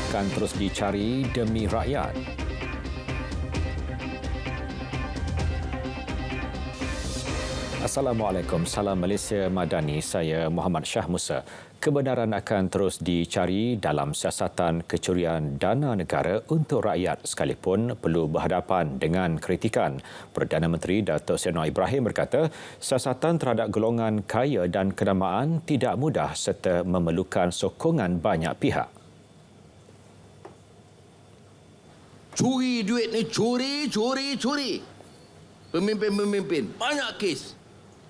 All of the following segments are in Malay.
akan terus dicari demi rakyat. Assalamualaikum, salam Malaysia Madani, saya Muhammad Shah Musa. Kebenaran akan terus dicari dalam siasatan kecurian dana negara untuk rakyat sekalipun perlu berhadapan dengan kritikan. Perdana Menteri Datuk Seri Anwar Ibrahim berkata, siasatan terhadap golongan kaya dan kenamaan tidak mudah serta memerlukan sokongan banyak pihak. Curi duit ni, curi. Pemimpin-pemimpin, banyak kes.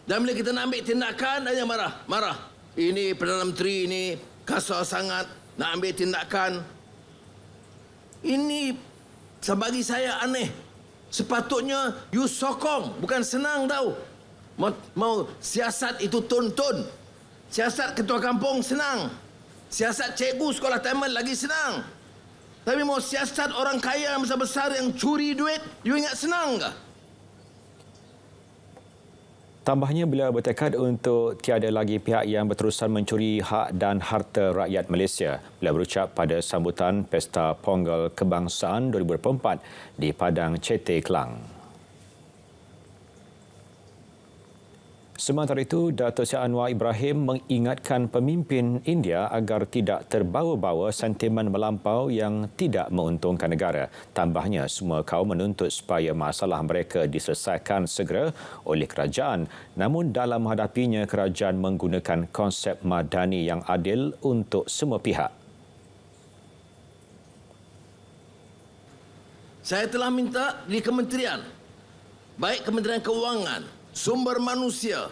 Dan bila kita nak ambil tindakan, dia marah. Ini Perdana Menteri ini kasar sangat nak ambil tindakan. Ini bagi saya aneh. Sepatutnya you sokong, bukan senang tahu. Mau siasat itu tuntun. Siasat ketua kampung senang. Siasat cikgu sekolah taman lagi senang. Tapi mau siasat orang kaya yang besar-besar yang curi duit, you ingat senang ke? Tambahnya, beliau bertekad untuk tiada lagi pihak yang berterusan mencuri hak dan harta rakyat Malaysia. Beliau berucap pada sambutan Pesta Pongal Kebangsaan 2024 di Padang Cete, Kelang. Sementara itu, Datuk Seri Anwar Ibrahim mengingatkan pemimpin India agar tidak terbawa-bawa sentimen melampau yang tidak menguntungkan negara. Tambahnya, semua kaum menuntut supaya masalah mereka diselesaikan segera oleh kerajaan. Namun dalam menghadapinya, kerajaan menggunakan konsep madani yang adil untuk semua pihak. Saya telah minta di kementerian, baik Kementerian Keuangan, Sumber Manusia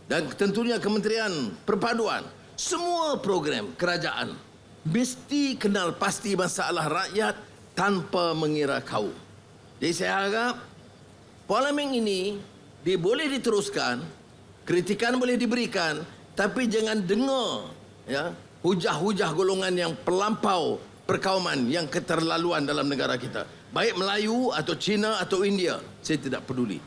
dan tentunya Kementerian Perpaduan, semua program kerajaan mesti kenal pasti masalah rakyat tanpa mengira kaum. Jadi saya harap parlimen ini boleh diteruskan, kritikan boleh diberikan, tapi jangan dengar hujah-hujah golongan yang pelampau perkauman yang keterlaluan dalam negara kita. Baik Melayu atau Cina atau India, saya tidak peduli.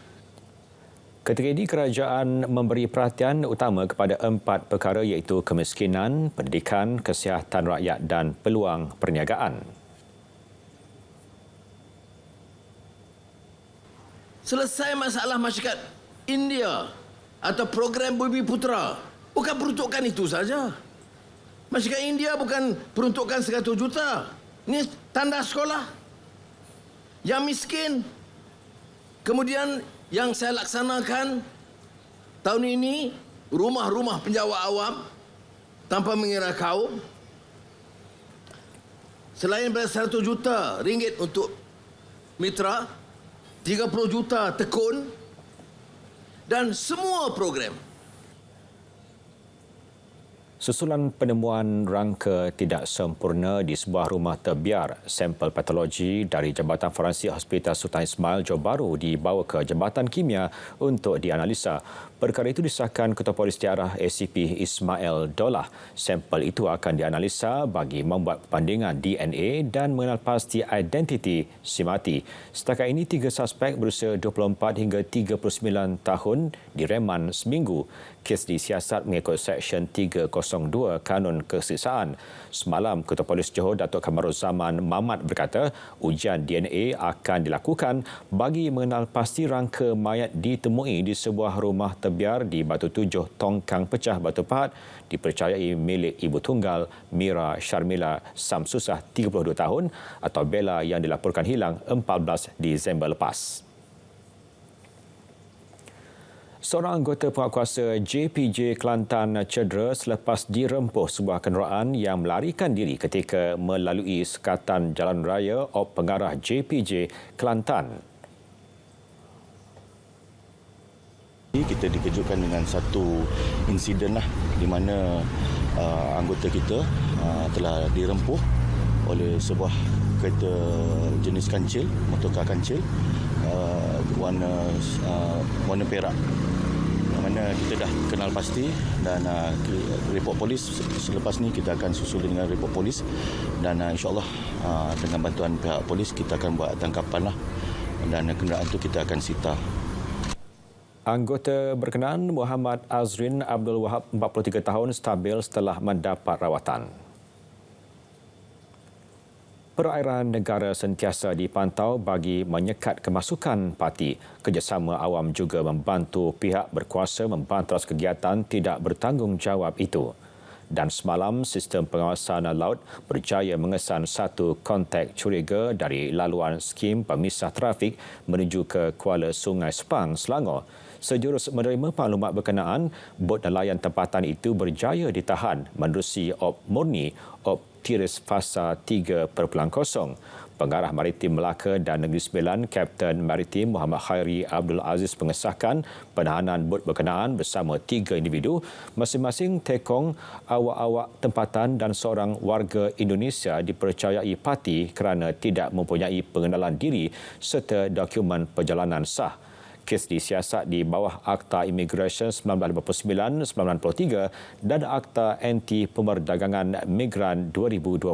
Ketika ini, kerajaan memberi perhatian utama kepada 4 perkara iaitu kemiskinan, pendidikan, kesihatan rakyat dan peluang perniagaan. Selesai masalah masyarakat India atau program Bumi Putera, bukan peruntukan itu saja. Masyarakat India bukan peruntukan 100 juta. Ini tanda sekolah. Yang miskin. Kemudian yang saya laksanakan tahun ini, rumah-rumah penjawat awam tanpa mengira kaum. Selain daripada 100 juta ringgit untuk mitra, 30 juta tekun dan semua program. Susulan penemuan rangka tidak sempurna di sebuah rumah terbiar, sampel patologi dari Jabatan Forensik Hospital Sultan Ismail Johor Bahru dibawa ke Jabatan Kimia untuk dianalisa. Perkara itu disahkan Ketua Polis Daerah ACP Ismail Dolah. Sampel itu akan dianalisa bagi membuat perbandingan DNA dan mengenal pasti identiti si mati. Setakat ini, 3 suspek berusia 24 hingga 39 tahun direman seminggu. Kes disiasat mengikut Seksyen 302 Kanun Kesiksaan. Semalam, Ketua Polis Johor Datuk Kamaruzaman Mamat berkata ujian DNA akan dilakukan bagi mengenal pasti rangka mayat ditemui di sebuah rumah terbiar di Batu Tujuh, Tongkang Pecah, Batu Pahat, dipercayai milik ibu tunggal Mira Sharmila Samsusah, 32 tahun atau Bella yang dilaporkan hilang 14 Disember lepas. Seorang anggota penguatkuasa JPJ Kelantan cedera selepas dirempuh sebuah kenderaan yang melarikan diri ketika melalui sekatan jalan raya Op Pengarah JPJ Kelantan. Kita dikejutkan dengan satu insiden di mana anggota kita telah dirempuh oleh sebuah kereta jenis kancil, motorkar kancil warna perak, yang mana kita dah kenal pasti dan report polis selepas ni kita akan susul dengan report polis dan insyaAllah dengan bantuan pihak polis kita akan buat tangkapan dan kenderaan itu kita akan sita. Anggota berkenaan Muhammad Azrin Abdul Wahab, 43 tahun, stabil setelah mendapat rawatan. Perairan negara sentiasa dipantau bagi menyekat kemasukan parti. Kerjasama awam juga membantu pihak berkuasa membantas kegiatan tidak bertanggungjawab itu. Dan semalam, sistem pengawasan laut berjaya mengesan satu kontak curiga dari laluan skim pemisah trafik menuju ke Kuala Sungai Sepang, Selangor. Sejurus menerima maklumat berkenaan, bot nelayan tempatan itu berjaya ditahan menerusi Op Murni Op Tiris Fasa 3.0. Pengarah Maritim Melaka dan Negeri Sembilan, Kapten Maritim Muhammad Khairi Abdul Aziz mengesahkan penahanan bot berkenaan bersama 3 individu, masing-masing tekong awak-awak tempatan dan seorang warga Indonesia dipercayai parti kerana tidak mempunyai pengenalan diri serta dokumen perjalanan sah. Kes disiasat di bawah Akta Immigration 1959-93 dan Akta Anti Pemerdagangan Migran 2022.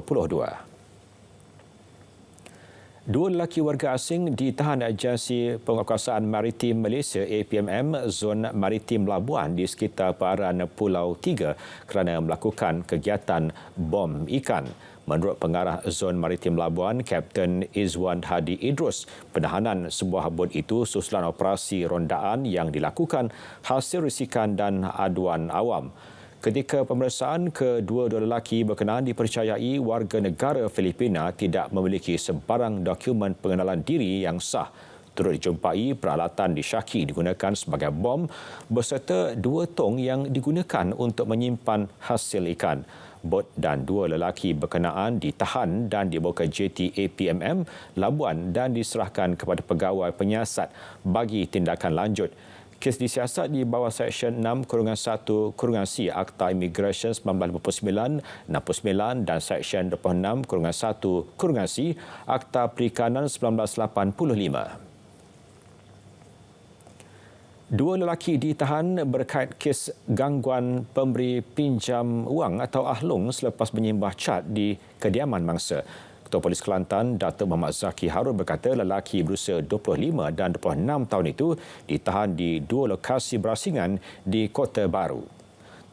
Dua lelaki warga asing ditahan Agensi Penguatkuasaan Maritim Malaysia APMM Zon Maritim Labuan di sekitar perairan Pulau 3 kerana melakukan kegiatan bom ikan. Menurut pengarah Zon Maritim Labuan, Kapten Izwan Hadi Idrus, penahanan sebuah bot itu susulan operasi rondaan yang dilakukan hasil risikan dan aduan awam. Ketika pemeriksaan, kedua-dua lelaki berkenaan dipercayai warga negara Filipina tidak memiliki sebarang dokumen pengenalan diri yang sah. Turut dijumpai peralatan disyaki digunakan sebagai bom berserta 2 tong yang digunakan untuk menyimpan hasil ikan. Bot dan 2 lelaki berkenaan ditahan dan dibawa ke JT APMM Labuan dan diserahkan kepada pegawai penyiasat bagi tindakan lanjut. Kes disiasat di bawah Seksyen 6-1-C Akta Immigration 1959-69 dan Seksyen 26-1-C Akta Perikanan 1985. 2 lelaki ditahan berkait kes gangguan pemberi pinjam wang atau ahlong selepas menyimbah cat di kediaman mangsa. Ketua Polis Kelantan, Datuk Muhammad Zaki Harun berkata lelaki berusia 25 dan 26 tahun itu ditahan di 2 lokasi berasingan di Kota Baru.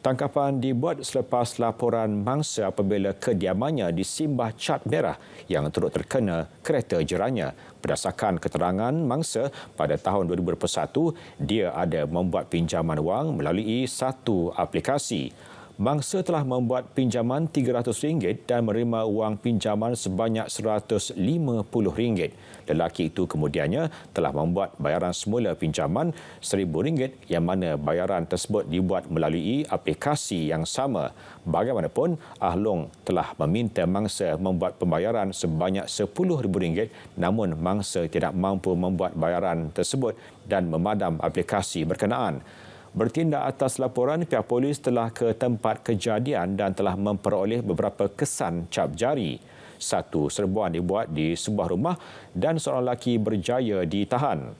Tangkapan dibuat selepas laporan mangsa apabila kediamannya disimbah cat merah yang turut terkena kereta jeranya. Berdasarkan keterangan mangsa, pada tahun 2021, dia ada membuat pinjaman wang melalui satu aplikasi. Mangsa telah membuat pinjaman RM300 dan menerima wang pinjaman sebanyak RM150. Lelaki itu kemudiannya telah membuat bayaran semula pinjaman RM1,000 yang mana bayaran tersebut dibuat melalui aplikasi yang sama. Bagaimanapun, Ahlong telah meminta mangsa membuat pembayaran sebanyak RM10,000 namun mangsa tidak mampu membuat bayaran tersebut dan memadam aplikasi berkenaan. Bertindak atas laporan, pihak polis telah ke tempat kejadian dan telah memperoleh beberapa kesan cap jari. 1 serbuan dibuat di sebuah rumah dan seorang lelaki berjaya ditahan.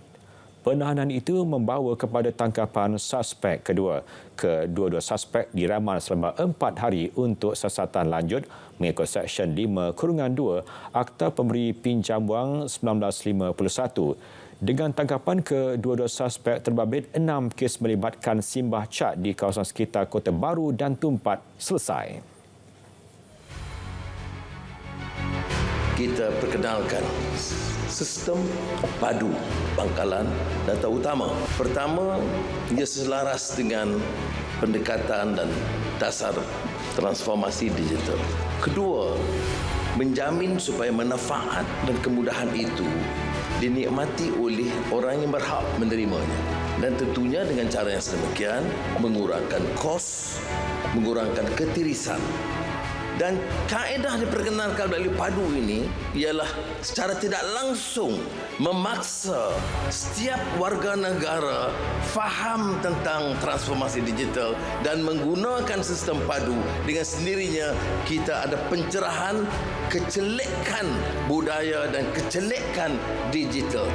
Penahanan itu membawa kepada tangkapan suspek kedua. Kedua-dua suspek diramal selama 4 hari untuk siasatan lanjut mengikut Seksyen 5-2 Akta Pemberi Pinjam Wang 1951. Dengan tangkapan kedua-dua suspek terbabit 6 kes melibatkan simbah cat di kawasan sekitar Kota Baru dan Tumpat selesai. Kita perkenalkan sistem padu pangkalan data utama. Pertama, ia selaras dengan pendekatan dan dasar transformasi digital. Kedua, menjamin supaya manfaat dan kemudahan itu dinikmati oleh orang yang berhak menerimanya. Dan tentunya dengan cara yang sedemikian, mengurangkan kos, mengurangkan ketirisan. Dan kaedah diperkenalkan melalui padu ini ialah secara tidak langsung memaksa setiap warga negara faham tentang transformasi digital dan menggunakan sistem padu. Dengan sendirinya kita ada pencerahan kecelekan budaya dan kecelekan digital.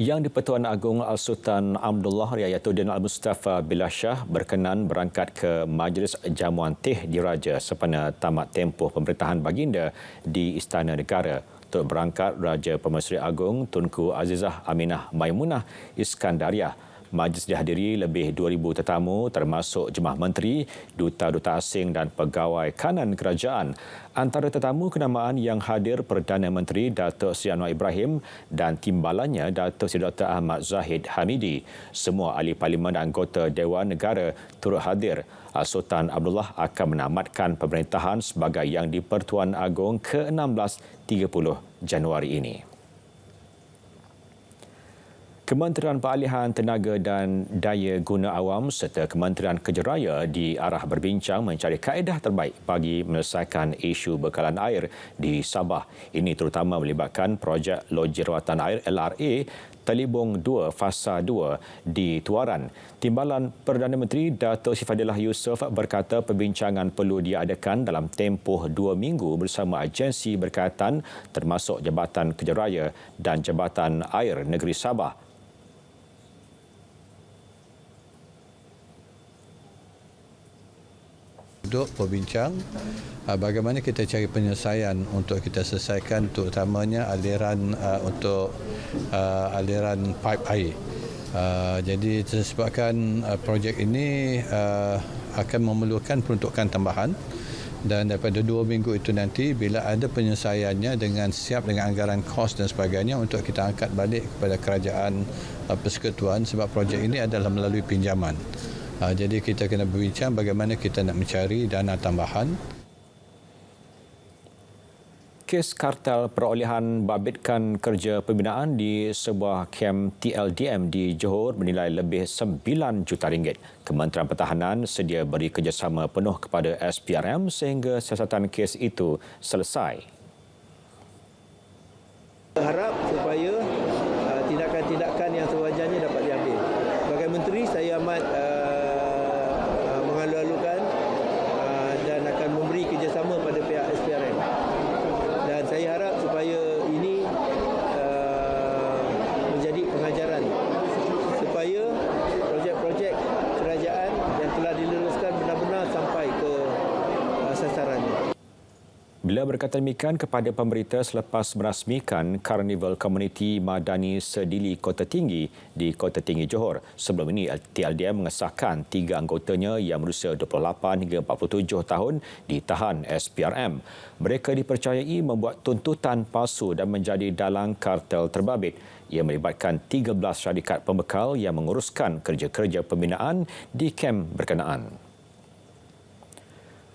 Yang di-Pertuan Agong Al-Sultan Amdullah Riayatuddin Al-Mustafa Billah Shah berkenan berangkat ke Majlis Jamuan Teh Diraja sempena tamat tempoh pemerintahan baginda di Istana Negara. Turut berangkat Raja Pemaisuri Agong Tunku Azizah Aminah Maimunah Iskandariah. Majlis dihadiri lebih 2,000 tetamu termasuk jemaah menteri, duta-duta asing dan pegawai kanan kerajaan. Antara tetamu kenamaan yang hadir Perdana Menteri Datuk Seri Anwar Ibrahim dan timbalannya Datuk Seri Dr. Ahmad Zahid Hamidi. Semua ahli parlimen dan anggota Dewan Negara turut hadir. Sultan Abdullah akan menamatkan pemerintahan sebagai Yang di-Pertuan Agong ke-16 30 Januari ini. Kementerian Peralihan Tenaga dan Daya Guna Awam serta Kementerian Kerja Raya diarah berbincang mencari kaedah terbaik bagi menyelesaikan isu bekalan air di Sabah. Ini terutama melibatkan projek Loji Rawatan Air LRA Telibong 2 Fasa 2 di Tuaran. Timbalan Perdana Menteri Datuk Seri Fadilah Yusof berkata perbincangan perlu diadakan dalam tempoh 2 minggu bersama agensi berkaitan termasuk Jabatan Kerja Raya dan Jabatan Air Negeri Sabah. Duduk berbincang bagaimana kita cari penyelesaian untuk kita selesaikan terutamanya aliran aliran pipe air. Jadi disebabkan projek ini akan memerlukan peruntukan tambahan dan daripada 2 minggu itu nanti bila ada penyelesaiannya dengan siap dengan anggaran kos dan sebagainya untuk kita angkat balik kepada kerajaan persekutuan sebab projek ini adalah melalui pinjaman. Jadi kita kena berbincang bagaimana kita nak mencari dana tambahan. Kes kartel perolehan babitkan kerja pembinaan di sebuah kem TLDM di Johor bernilai lebih 9 juta ringgit. Kementerian Pertahanan sedia beri kerjasama penuh kepada SPRM sehingga siasatan kes itu selesai. Harap supaya tindakan-tindakan yang sewajarnya dapat diambil. Sebagai menteri saya amat mengalu-alukan dan akan memberi kerjasama pada pihak SPRM. Dan saya harap supaya ini menjadi pengajaran supaya projek-projek kerajaan yang telah diluluskan benar-benar sampai ke sasarannya. Bila berkata demikian kepada pemberita selepas merasmikan Karnival Komuniti Madani Sedili Kota Tinggi di Kota Tinggi Johor. Sebelum ini, TLDM mengesahkan 3 anggotanya yang berusia 28 hingga 47 tahun ditahan SPRM. Mereka dipercayai membuat tuntutan palsu dan menjadi dalang kartel terbabit. Ia melibatkan 13 syarikat pembekal yang menguruskan kerja-kerja pembinaan di kem berkenaan.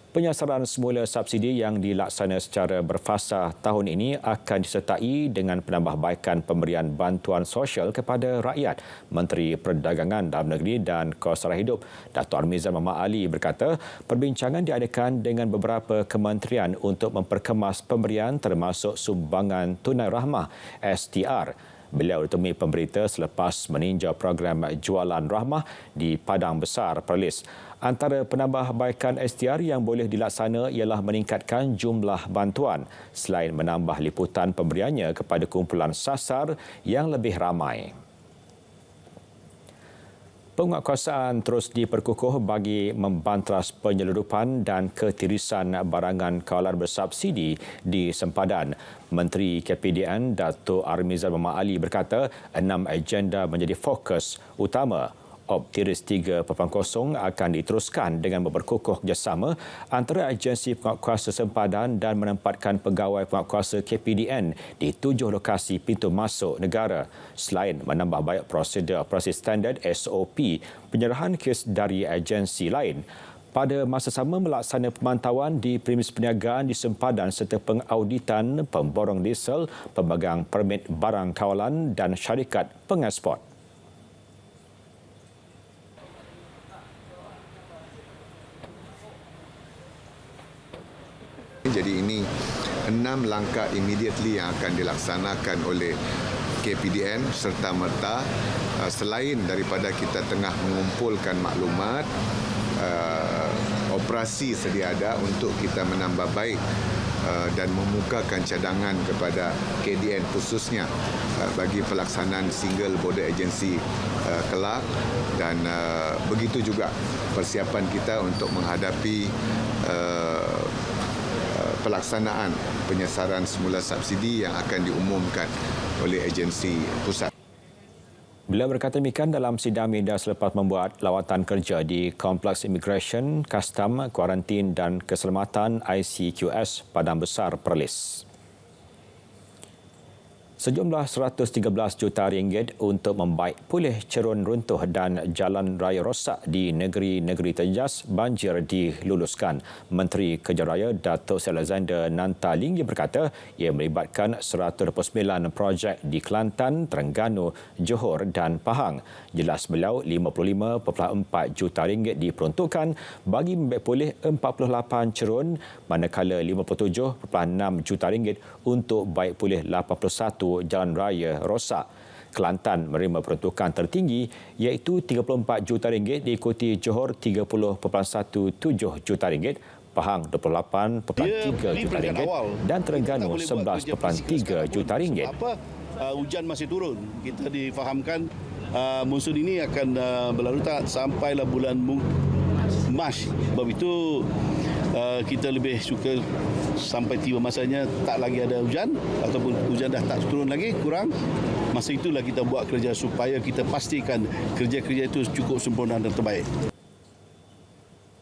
Penyasaran semula subsidi yang dilaksana secara berfasa tahun ini akan disertai dengan penambahbaikan pemberian bantuan sosial kepada rakyat. Menteri Perdagangan Dalam Negeri dan Kelestarian Hidup Datuk Armizan Muhammad Ali berkata perbincangan diadakan dengan beberapa kementerian untuk memperkemas pemberian termasuk sumbangan tunai rahmah STR. Beliau ditemui pemberita selepas meninjau program Jualan Rahmah di Padang Besar, Perlis. Antara penambahbaikan STR yang boleh dilaksana ialah meningkatkan jumlah bantuan selain menambah liputan pemberiannya kepada kumpulan sasar yang lebih ramai. Penguatkuasaan terus diperkukuh bagi membantras penyeludupan dan ketirisan barangan kawalan bersubsidi di sempadan. Menteri KPDN Datuk Armizan Muhammad Ali berkata 6 agenda menjadi fokus utama. Optiris 3.0 akan diteruskan dengan memperkukuh kerjasama antara agensi penguatkuasa sempadan dan menempatkan pegawai penguatkuasa KPDN di 7 lokasi pintu masuk negara. Selain menambah banyak prosedur operasi standard SOP, penyerahan kes dari agensi lain. Pada masa sama melaksana pemantauan di premis perniagaan di sempadan serta pengauditan pemborong diesel, pemegang permit barang kawalan dan syarikat pengeksport. Jadi ini 6 langkah immediately yang akan dilaksanakan oleh KPDN serta merta selain daripada kita tengah mengumpulkan maklumat operasi sedia ada untuk kita menambah baik dan memukakan cadangan kepada KDN khususnya bagi pelaksanaan single border agency kelak dan begitu juga persiapan kita untuk menghadapi pelaksanaan penyasaran semula subsidi yang akan diumumkan oleh agensi pusat. Beliau berkata demikian dalam sidang media selepas membuat lawatan kerja di Kompleks Immigration, Kastam, Kuarantin dan Keselamatan ICQS Padang Besar Perlis. Sejumlah 113 juta ringgit untuk membaik pulih cerun runtuh dan jalan raya rosak di negeri-negeri terjejas banjir diluluskan. Menteri Kerja Raya Datuk Seri Alexander Nantalinggi berkata ia melibatkan 129 projek di Kelantan, Terengganu, Johor dan Pahang. Jelas beliau 55.4 juta ringgit diperuntukkan bagi membaik pulih 48 cerun manakala 57.6 juta ringgit untuk baik pulih 81 jalan raya rosak. Kelantan menerima peruntukan tertinggi iaitu 34 juta ringgit diikuti Johor 30.17 juta ringgit, Pahang 28.3 juta ringgit dan Terengganu 11.3 juta ringgit. Hujan masih turun. Kita difahamkan monsun ini akan berlalu tak sampailah bulan Mac. Sebab itu kita lebih suka sampai tiba masanya tak lagi ada hujan ataupun hujan dah tak turun lagi, kurang. Masa itulah kita buat kerja supaya kita pastikan kerja-kerja itu cukup sempurna dan terbaik.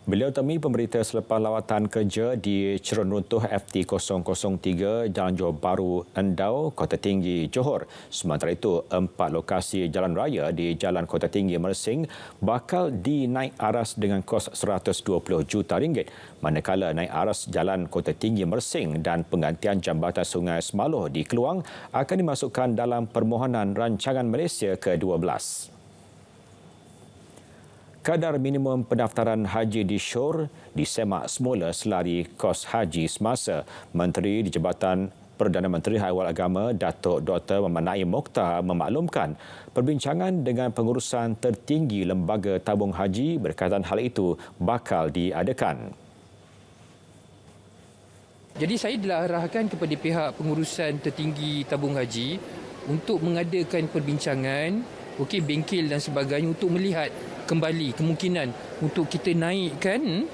Beliau temui pemberita selepas lawatan kerja di cerun runtuh FT003 Jalan Johor Bahru Endau, Kota Tinggi, Johor. Sementara itu, 4 lokasi jalan raya di Jalan Kota Tinggi Mersing bakal dinaik aras dengan kos 120 juta ringgit. Manakala naik aras Jalan Kota Tinggi Mersing dan penggantian jambatan Sungai Semaluh di Keluang akan dimasukkan dalam permohonan rancangan Malaysia ke-12. Kadar minimum pendaftaran haji di Shore disemak semula selari kos haji semasa. Menteri di Jabatan Perdana Menteri Haiwan Agama Datuk Dr. Muhammad Naim Mokhtar memaklumkan perbincangan dengan pengurusan tertinggi Lembaga Tabung Haji berkaitan hal itu bakal diadakan. Jadi saya diarahkan kepada pihak pengurusan tertinggi tabung haji untuk mengadakan perbincangan, bengkel dan sebagainya untuk melihat kembali kemungkinan untuk kita naikkan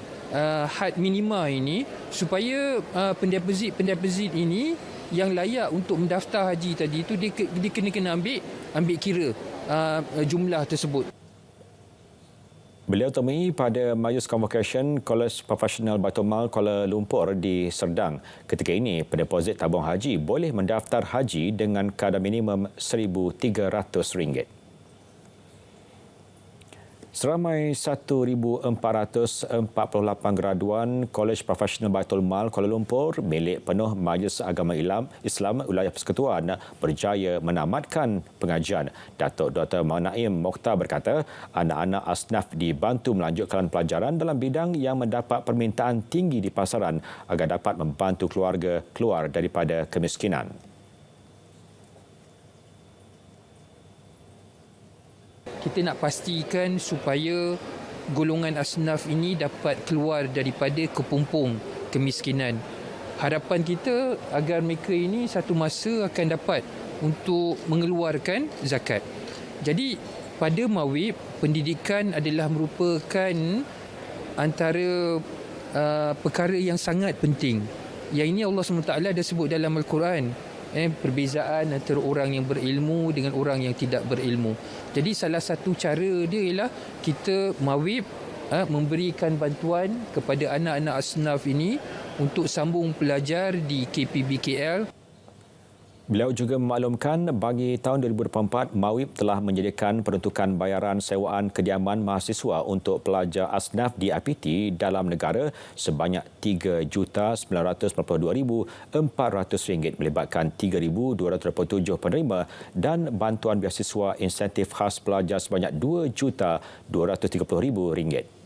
had minima ini supaya pendepozit ini yang layak untuk mendaftar haji tadi itu dia kena ambil kira jumlah tersebut. Beliau temui pada Majlis Convocation College Profesional Baitul Mal Kuala Lumpur di Serdang. Ketika ini, pendepozit tabung haji boleh mendaftar haji dengan kadar minimum RM1,300. Seramai 1,448 graduan Kolej Profesional Baitul Mal Kuala Lumpur milik penuh Majlis Agama Islam Wilayah Persekutuan berjaya menamatkan pengajian. Datuk Dr. Muhammad Naim Mokhtar berkata, anak-anak asnaf dibantu melanjutkan pelajaran dalam bidang yang mendapat permintaan tinggi di pasaran agar dapat membantu keluarga keluar daripada kemiskinan. Kita nak pastikan supaya golongan asnaf ini dapat keluar daripada kepompong kemiskinan. Harapan kita agar mereka ini satu masa akan dapat untuk mengeluarkan zakat. Jadi pada Mawib, pendidikan adalah merupakan antara perkara yang sangat penting. Yang ini Allah SWT dah sebut dalam Al-Quran. Perbezaan antara orang yang berilmu dengan orang yang tidak berilmu. Jadi salah satu cara dia ialah kita Mawib memberikan bantuan kepada anak-anak asnaf ini untuk sambung belajar di KPBKL. Beliau juga memaklumkan bagi tahun 2024, Mawib telah menyediakan peruntukan bayaran sewaan kediaman mahasiswa untuk pelajar asnaf di IPT dalam negara sebanyak RM3,992,400 melibatkan 3,227 penerima dan bantuan beasiswa insentif khas pelajar sebanyak RM2,230,000.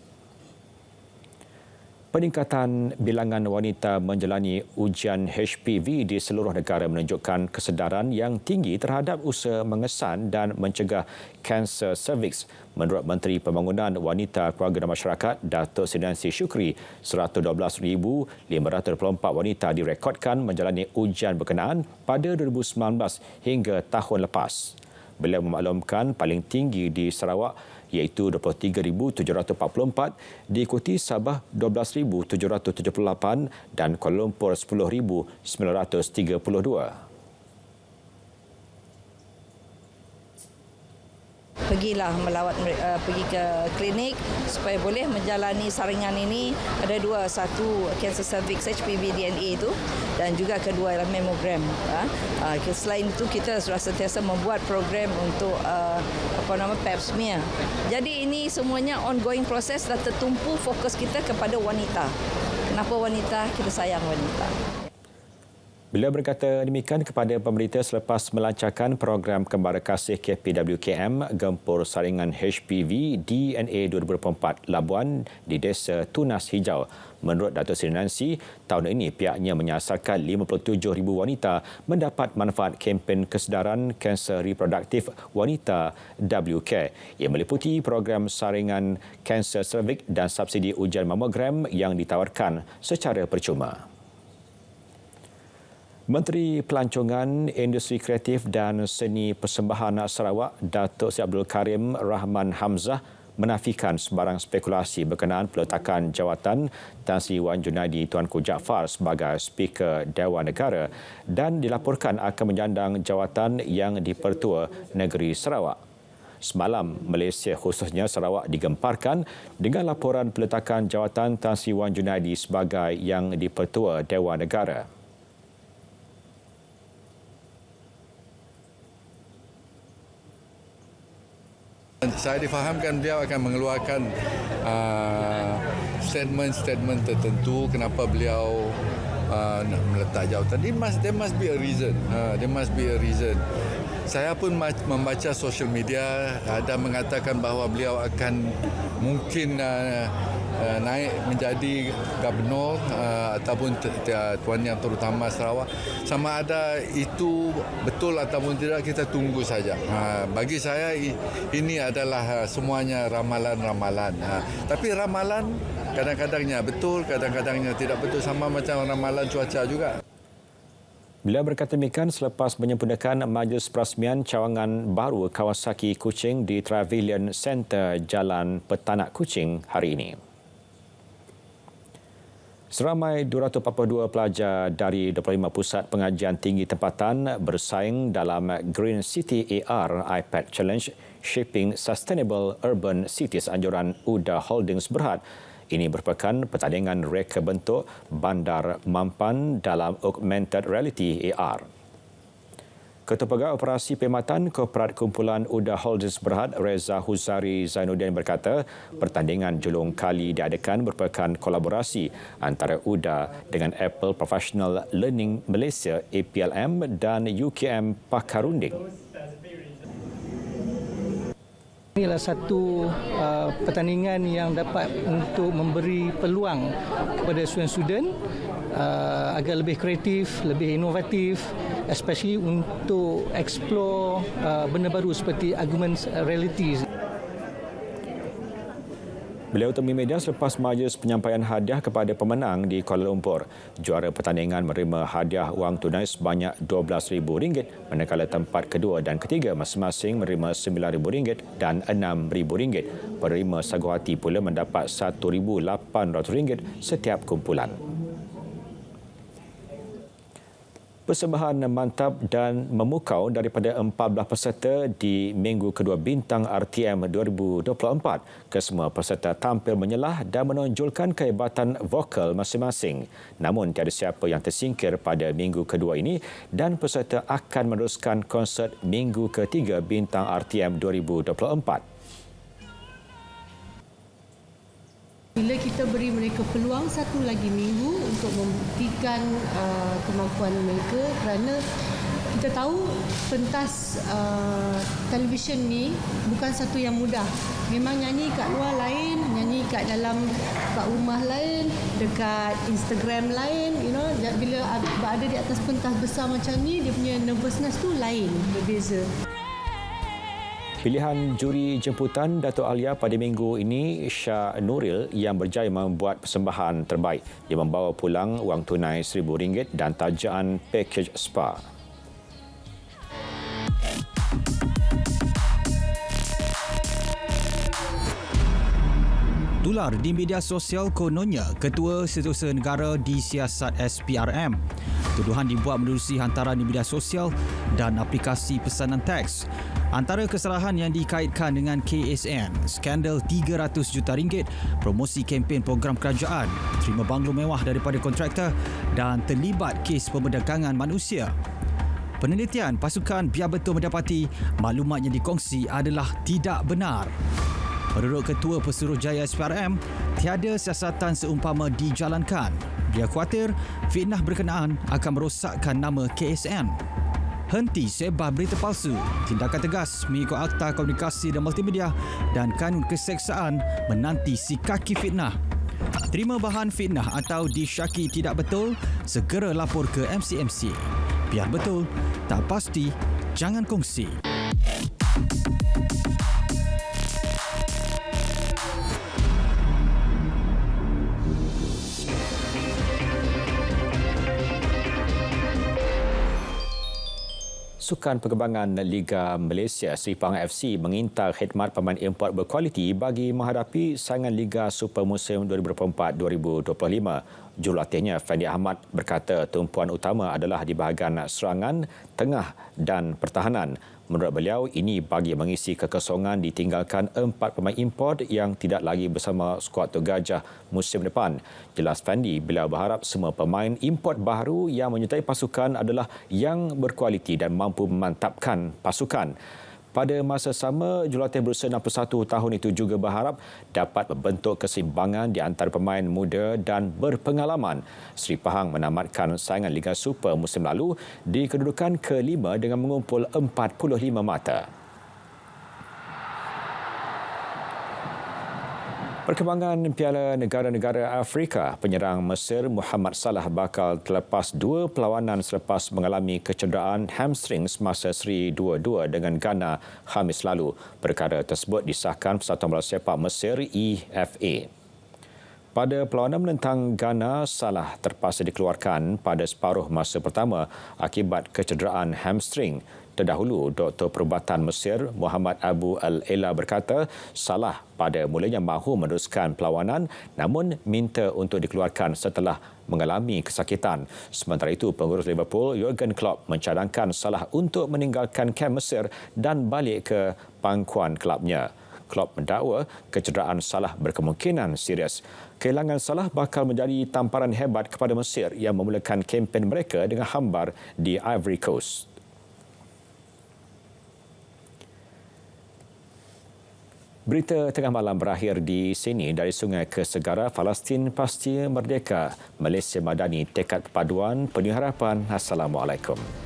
Peningkatan bilangan wanita menjalani ujian HPV di seluruh negara menunjukkan kesedaran yang tinggi terhadap usaha mengesan dan mencegah kanser cervix. Menurut Menteri Pembangunan Wanita, Keluarga dan Masyarakat, Datuk Seri Nancy Shukri, 112,524 wanita direkodkan menjalani ujian berkenaan pada 2019 hingga tahun lepas. Beliau memaklumkan paling tinggi di Sarawak iaitu 23,744, diikuti Sabah 12,778 dan Kuala Lumpur 10,932. pergilah pergi ke klinik supaya boleh menjalani saringan ini. Ada dua, satu cancer cervix HPV DNA itu dan juga kedua adalah mammogram. Selain itu kita sudah sentiasa membuat program untuk pap smear. Jadi ini semuanya ongoing proses dan tertumpu fokus kita kepada wanita. Kenapa wanita? Kita sayang wanita. Beliau berkata demikian kepada pemberita selepas melancarkan program Kembara Kasih KPWKM Gempur Saringan HPV DNA 2024 Labuan di Desa Tunas Hijau. Menurut Datuk Seri Nancy, tahun ini pihaknya menyasarkan 57,000 wanita mendapat manfaat kempen kesedaran kanser reproduktif wanita WCare yang meliputi program saringan kanser cervix dan subsidi ujian mamogram yang ditawarkan secara percuma. Menteri Pelancongan, Industri Kreatif dan Seni Persembahan Sarawak, Datuk Seri Abdul Karim Rahman Hamzah menafikan sebarang spekulasi berkenaan peletakan jawatan Tan Sri Wan Junaidi Tuanku Jaafar sebagai Speaker Dewan Negara dan dilaporkan akan menyandang jawatan yang di-Pertua Negeri Sarawak. Semalam, Malaysia khususnya Sarawak digemparkan dengan laporan peletakan jawatan Tan Sri Wan Junaidi sebagai yang di-Pertua Dewan Negara. Saya difahamkan beliau akan mengeluarkan statement-statement tertentu kenapa beliau nak meletak jawatan. There must be a reason. There must be a reason. Saya pun membaca social media ada mengatakan bahawa beliau akan mungkin naik menjadi gubernur ataupun Tuan Yang Terutama Sarawak. Sama ada itu betul ataupun tidak, kita tunggu saja. Bagi saya ini adalah semuanya ramalan-ramalan. Tapi ramalan kadang-kadangnya betul, kadang-kadangnya tidak betul, sama macam ramalan cuaca juga. Beliau berkata demikian selepas menyempurnakan majlis perasmian cawangan baru Kawasaki Kuching di Travilion Center Jalan Petanak Kuching hari ini. Seramai 242 pelajar dari 25 pusat pengajian tinggi tempatan bersaing dalam Green City AR iPad Challenge Shaping Sustainable Urban Cities anjuran UDA Holdings Berhad. Ini merupakan pertandingan reka bentuk bandar mampan dalam Augmented Reality AR. Ketua Pegawai Operasi Perkhidmatan Korporat Kumpulan UDA Holdings Berhad, Reza Huzari Zainuddin berkata, pertandingan julung kali diadakan merupakan kolaborasi antara UDA dengan Apple Professional Learning Malaysia APLM dan UKM Pakarunding. Inilah satu pertandingan yang dapat untuk memberi peluang kepada student-student agar lebih kreatif, lebih inovatif, especially untuk explore benda baru seperti augmented reality. Beliau temui media selepas majlis penyampaian hadiah kepada pemenang di Kuala Lumpur. Juara pertandingan menerima hadiah wang tunai sebanyak RM12,000, manakala tempat kedua dan ketiga masing-masing menerima RM9,000 dan RM6,000. Penerima sagu hati pula mendapat RM1,800 setiap kumpulan. Persembahan mantap dan memukau daripada 14 peserta di minggu kedua bintang RTM 2024. Kesemua peserta tampil menyelah dan menonjolkan kehebatan vokal masing-masing. Namun tiada siapa yang tersingkir pada minggu kedua ini dan peserta akan meneruskan konsert minggu ketiga bintang RTM 2024. Bila kita beri mereka peluang satu lagi minggu untuk membuktikan kemampuan mereka, kerana kita tahu pentas televisyen ni bukan satu yang mudah. Memang nyanyi kat luar lain, nyanyi kat rumah lain, dekat Instagram lain, bila berada di atas pentas besar macam ni, dia punya nervousness tu lain, berbeza. Pilihan juri jemputan Dato' Alia pada minggu ini Shah Nuril yang berjaya membuat persembahan terbaik. Dia membawa pulang wang tunai RM1,000 dan tajaan package spa. Tular di media sosial kononnya Ketua Setiausaha Negara disiasat SPRM Tuduhan dibuat menerusi hantaran di media sosial dan aplikasi pesanan teks. Antara kesalahan yang dikaitkan dengan KSN, skandal RM300 juta, promosi kempen program kerajaan, terima banglo mewah daripada kontraktor dan terlibat kes pemerdagangan manusia. Penelitian pasukan biar betul mendapati maklumat yang dikongsi adalah tidak benar. Menurut Ketua Pesuruhjaya SPRM, tiada siasatan seumpama dijalankan. Dia khawatir fitnah berkenaan akan merosakkan nama KSN. Henti sebar berita palsu, tindakan tegas mengikut Akta Komunikasi dan Multimedia dan Kanun Keseksaan menanti si kaki fitnah. Terima bahan fitnah atau disyaki tidak betul, segera lapor ke MCMC. Biar betul, tak pasti, jangan kongsi. Sukan Perkembangan Liga Malaysia Seri Pahang FC mengintar khidmat pemain import berkualiti bagi menghadapi saingan Liga Super musim 2024-2025. Jurulatihnya Fendi Ahmad berkata tumpuan utama adalah di bahagian serangan, tengah dan pertahanan. Menurut beliau, ini bagi mengisi kekosongan ditinggalkan 4 pemain import yang tidak lagi bersama skuad Tok Gajah musim depan. Jelas Fendi, beliau berharap semua pemain import baru yang menyertai pasukan adalah yang berkualiti dan mampu memantapkan pasukan. Pada masa sama, jurulatih berusia 61 tahun itu juga berharap dapat membentuk keseimbangan di antara pemain muda dan berpengalaman. Seri Pahang menamatkan saingan Liga Super musim lalu di kedudukan ke-5 dengan mengumpul 45 mata. Perkembangan Piala Negara-Negara Afrika, penyerang Mesir Muhammad Salah bakal terlepas 2 perlawanan selepas mengalami kecederaan hamstring semasa seri 2-2 dengan Ghana Khamis lalu. Perkara tersebut disahkan Persatuan Bola Sepak Mesir EFA. Pada perlawanan menentang Ghana, Salah terpaksa dikeluarkan pada separuh masa pertama akibat kecederaan hamstring. Terdahulu, Doktor Perubatan Mesir Muhammad Abu Al-Ela berkata Salah pada mulanya mahu meneruskan perlawanan namun minta untuk dikeluarkan setelah mengalami kesakitan. Sementara itu, pengurus Liverpool Jurgen Klopp mencadangkan Salah untuk meninggalkan kamp Mesir dan balik ke pangkuan kelabnya. Klopp mendakwa kecederaan Salah berkemungkinan serius. Kehilangan Salah bakal menjadi tamparan hebat kepada Mesir yang memulakan kempen mereka dengan hambar di Ivory Coast. Berita tengah malam berakhir di sini. Dari sungai ke segara, Palestin pasti merdeka. Malaysia Madani tekad perpaduan penuh harapan. Assalamualaikum.